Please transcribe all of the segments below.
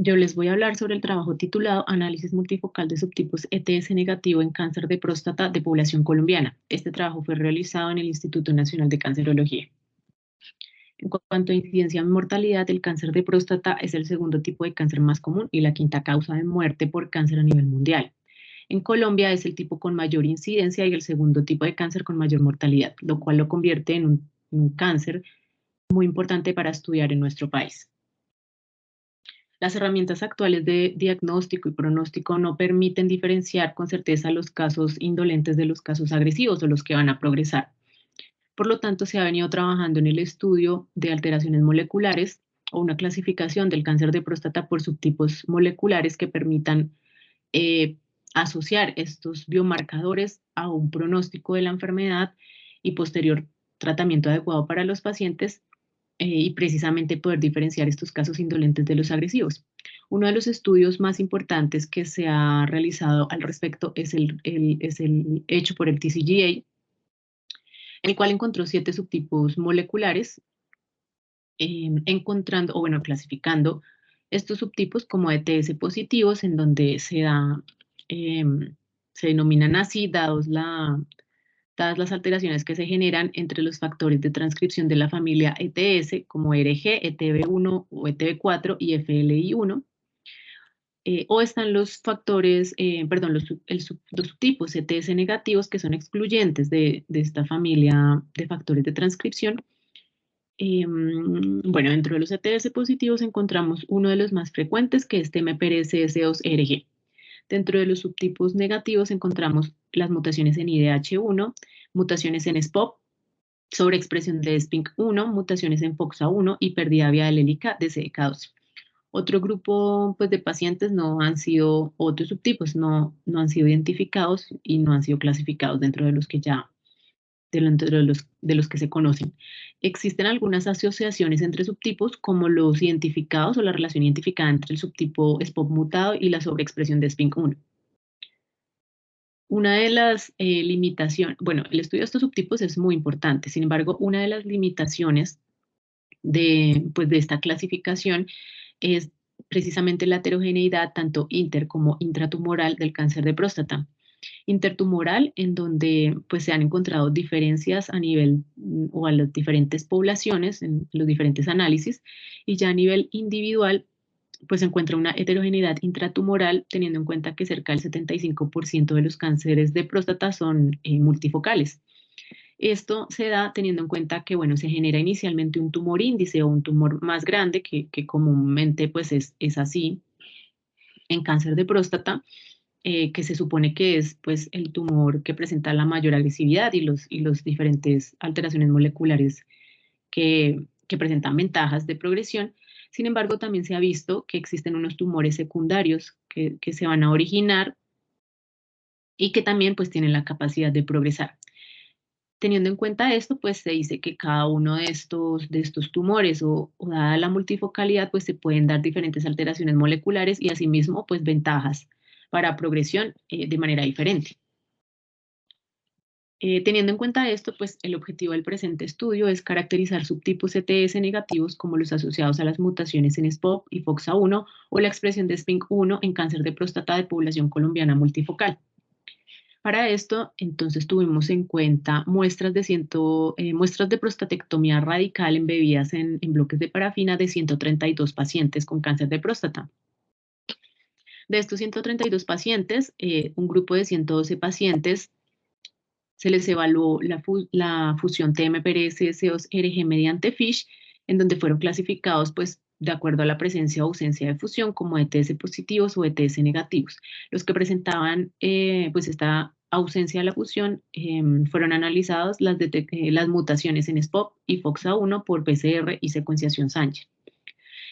Yo les voy a hablar sobre el trabajo titulado Análisis multifocal de subtipos ETS negativo en cáncer de próstata de población colombiana. Este trabajo fue realizado en el Instituto Nacional de Cancerología. En cuanto a incidencia en mortalidad, el cáncer de próstata es el segundo tipo de cáncer más común y la quinta causa de muerte por cáncer a nivel mundial. En Colombia es el tipo con mayor incidencia y el segundo tipo de cáncer con mayor mortalidad, lo cual lo convierte en un cáncer muy importante para estudiar en nuestro país. Las herramientas actuales de diagnóstico y pronóstico no permiten diferenciar con certeza los casos indolentes de los casos agresivos o los que van a progresar. Por lo tanto, se ha venido trabajando en el estudio de alteraciones moleculares o una clasificación del cáncer de próstata por subtipos moleculares que permitan eh, asociar estos biomarcadores a un pronóstico de la enfermedad y posterior tratamiento adecuado para los pacientes y precisamente poder diferenciar estos casos indolentes de los agresivos. Uno de los estudios más importantes que se ha realizado al respecto es el hecho por el TCGA, el cual encontró 7 subtipos moleculares, encontrando, o bueno, clasificando estos subtipos como ETS positivos, en donde eh, se denominan así, dadas las alteraciones que se generan entre los factores de transcripción de la familia ETS, como RG, ETB1 o ETB4 y FLI1, o están los factores, perdón, los subtipos ETS negativos que son excluyentes de esta familia de factores de transcripción. Bueno, dentro de los ETS positivos encontramos uno de los más frecuentes, que es TMPRSS2RG. Dentro de los subtipos negativos encontramos las mutaciones en IDH1, mutaciones en SPOP, sobreexpresión de SPINK1, mutaciones en FOXA1 y pérdida vía alélica de CDK2. Otro grupo pues, de pacientes no han sido, otros subtipos no han sido identificados y no han sido clasificados dentro de los que ya dentro de los que se conocen. Existen algunas asociaciones entre subtipos, como los identificados o la relación identificada entre el subtipo SPOP mutado y la sobreexpresión de SPINK1. Una de las limitaciones, bueno, el estudio de estos subtipos es muy importante, sin embargo, una de las limitaciones pues, de esta clasificación es precisamente la heterogeneidad tanto inter como intratumoral del cáncer de próstata. Intertumoral, en donde pues, se han encontrado diferencias a nivel o a las diferentes poblaciones, en los diferentes análisis, y ya a nivel individual, pues se encuentra una heterogeneidad intratumoral, teniendo en cuenta que cerca del 75% de los cánceres de próstata son multifocales. Esto se da teniendo en cuenta que, bueno, se genera inicialmente un tumor índice o un tumor más grande, que comúnmente pues es así en cáncer de próstata, que se supone que es pues, el tumor que presenta la mayor agresividad y los diferentes alteraciones moleculares que presentan ventajas de progresión. Sin embargo, también se ha visto que existen unos tumores secundarios que se van a originar y que también pues, tienen la capacidad de progresar. Teniendo en cuenta esto, pues se dice que cada uno de estos tumores o dada la multifocalidad, pues se pueden dar diferentes alteraciones moleculares y asimismo, pues ventajas para progresión de manera diferente. Teniendo en cuenta esto, pues el objetivo del presente estudio es caracterizar subtipos ETS negativos como los asociados a las mutaciones en SPOP y FOXA1 o la expresión de SPINK1 en cáncer de próstata de población colombiana multifocal. Para esto, entonces, tuvimos en cuenta muestras de prostatectomía radical embebidas en bloques de parafina de 132 pacientes con cáncer de próstata. De estos 132 pacientes, un grupo de 112 pacientes se les evaluó la fusión TMPRSS2RG mediante FISH, en donde fueron clasificados, pues, de acuerdo a la presencia o ausencia de fusión, como ETS positivos o ETS negativos. Los que presentaban, pues, esta ausencia de la fusión fueron analizadas las mutaciones en SPOP y FOXA1 por PCR y secuenciación Sánchez.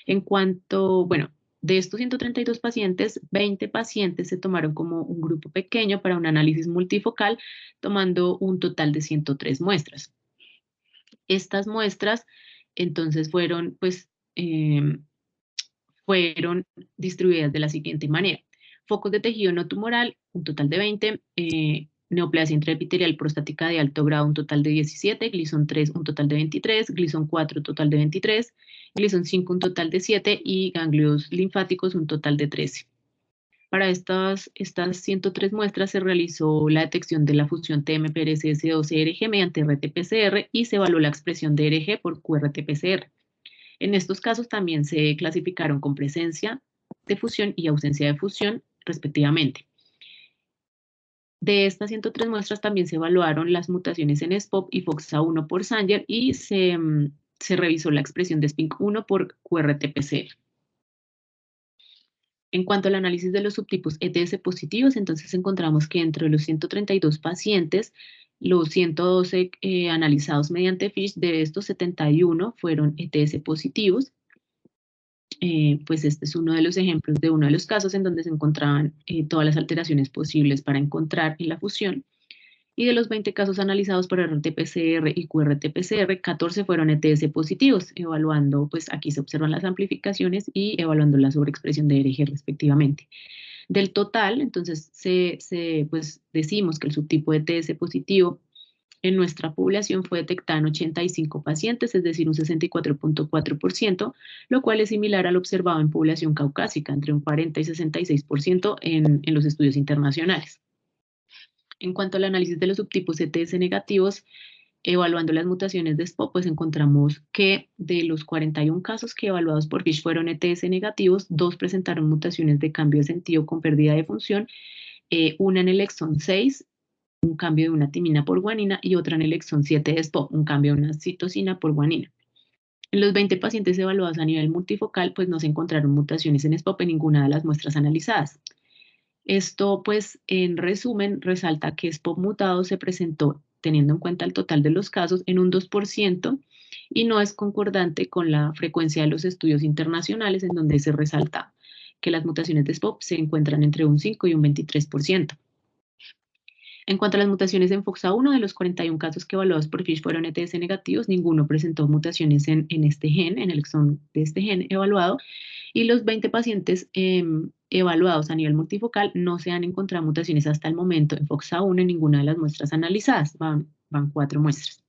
En cuanto, bueno, de estos 132 pacientes, 20 pacientes se tomaron como un grupo pequeño para un análisis multifocal, tomando un total de 103 muestras. Estas muestras, entonces, fueron distribuidas de la siguiente manera. Focos de tejido no tumoral, un total de 20, neoplasia intraepitelial prostática de alto grado un total de 17, Gleason 3 un total de 23, Gleason 4 un total de 23, Gleason 5 un total de 7 y ganglios linfáticos un total de 13. Para estas 103 muestras se realizó la detección de la fusión TMPRSS2-ERG mediante RT-PCR y se evaluó la expresión de ERG por QRT-PCR. En estos casos también se clasificaron con presencia de fusión y ausencia de fusión, respectivamente. De estas 103 muestras también se evaluaron las mutaciones en SPOP y FOXA1 por Sanger y se revisó la expresión de SPINK1 por QRT-PCR. En cuanto al análisis de los subtipos ETS positivos, entonces encontramos que entre los 132 pacientes, los 112 analizados mediante FISH, de estos 71 fueron ETS positivos. Pues este es uno de los ejemplos de uno de los casos en donde se encontraban todas las alteraciones posibles para encontrar en la fusión. Y de los 20 casos analizados por RT-PCR y QRT-PCR, 14 fueron ETS positivos, evaluando, pues aquí se observan las amplificaciones y evaluando la sobreexpresión de ERG respectivamente. Del total, entonces, pues decimos que el subtipo ETS positivo en nuestra población fue detectada en 85 pacientes, es decir, un 64.4%, lo cual es similar al observado en población caucásica, entre un 40 y 66% en los estudios internacionales. En cuanto al análisis de los subtipos ETS negativos, evaluando las mutaciones de SPOP, pues encontramos que de los 41 casos que evaluados por FISH fueron ETS negativos, 2 presentaron mutaciones de cambio de sentido con pérdida de función, una en el exón 6, un cambio de una timina por guanina, y otra en el exón 7 de SPOP, un cambio de una citosina por guanina. En los 20 pacientes evaluados a nivel multifocal, pues no se encontraron mutaciones en SPOP en ninguna de las muestras analizadas. Esto, pues, en resumen, resalta que SPOP mutado se presentó, teniendo en cuenta el total de los casos, en un 2% y no es concordante con la frecuencia de los estudios internacionales, en donde se resalta que las mutaciones de SPOP se encuentran entre un 5 y un 23%. En cuanto a las mutaciones en FOXA1, de los 41 casos que evaluados por FISH fueron ETS negativos, ninguno presentó mutaciones en este gen, en el exón de este gen evaluado, y los 20 pacientes evaluados a nivel multifocal no se han encontrado mutaciones hasta el momento en FOXA1 en ninguna de las muestras analizadas, van 4 muestras.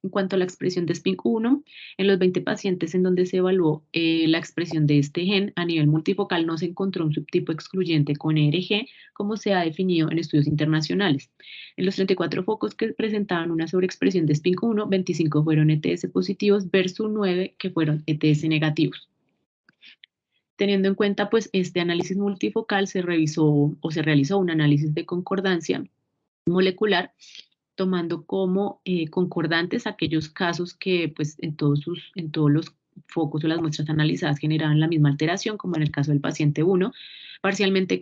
En cuanto a la expresión de SPINK1, en los 20 pacientes en donde se evaluó la expresión de este gen a nivel multifocal no se encontró un subtipo excluyente con ERG, como se ha definido en estudios internacionales. En los 34 focos que presentaban una sobreexpresión de SPINK1, 25 fueron ETS positivos versus 9 que fueron ETS negativos. Teniendo en cuenta pues este análisis multifocal, se realizó un análisis de concordancia molecular, tomando como concordantes aquellos casos que pues en todos los focos o las muestras analizadas generaban la misma alteración, como en el caso del paciente 1, parcialmente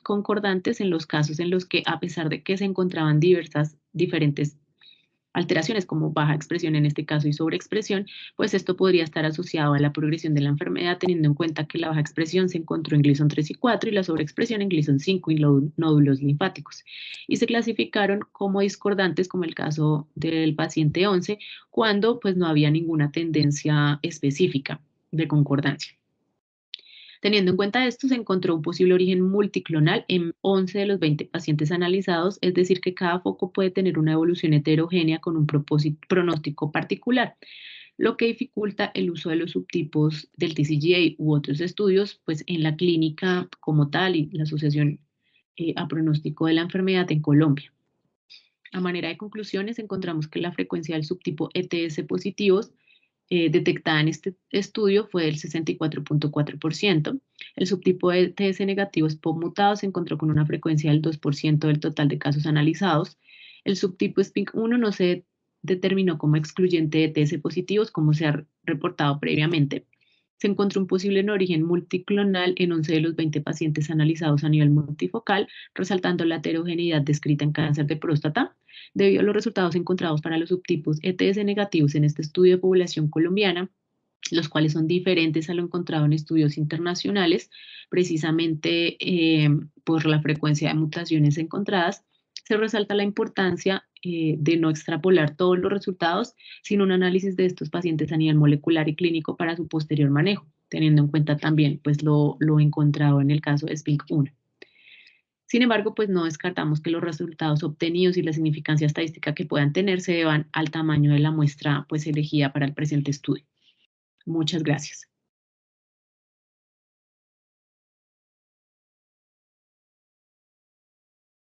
concordantes en los casos en los que, a pesar de que se encontraban diferentes alteraciones como baja expresión en este caso y sobreexpresión, pues esto podría estar asociado a la progresión de la enfermedad, teniendo en cuenta que la baja expresión se encontró en Gleason 3 y 4 y la sobreexpresión en Gleason 5 y nódulos linfáticos. Y se clasificaron como discordantes, como el caso del paciente 11, cuando pues no había ninguna tendencia específica de concordancia. Teniendo en cuenta esto, se encontró un posible origen multiclonal en 11 de los 20 pacientes analizados, es decir, que cada foco puede tener una evolución heterogénea con un pronóstico particular, lo que dificulta el uso de los subtipos del TCGA u otros estudios, pues en la clínica como tal y la asociación a pronóstico de la enfermedad en Colombia. A manera de conclusiones, encontramos que la frecuencia del subtipo ETS positivos detectada en este estudio fue del 64.4%. El subtipo de ETS negativo SPOP mutado se encontró con una frecuencia del 2% del total de casos analizados. El subtipo SPINK1 no se determinó como excluyente de ETS positivos, como se ha reportado previamente. Se encontró un posible origen multiclonal en 11 de los 20 pacientes analizados a nivel multifocal, resaltando la heterogeneidad descrita en cáncer de próstata. Debido a los resultados encontrados para los subtipos ETS negativos en este estudio de población colombiana, los cuales son diferentes a lo encontrado en estudios internacionales, precisamente por la frecuencia de mutaciones encontradas, se resalta la importancia de no extrapolar todos los resultados, sino un análisis de estos pacientes a nivel molecular y clínico para su posterior manejo, teniendo en cuenta también pues, lo encontrado en el caso de SPINK1. Sin embargo, pues no descartamos que los resultados obtenidos y la significancia estadística que puedan tener se deban al tamaño de la muestra pues elegida para el presente estudio. Muchas gracias.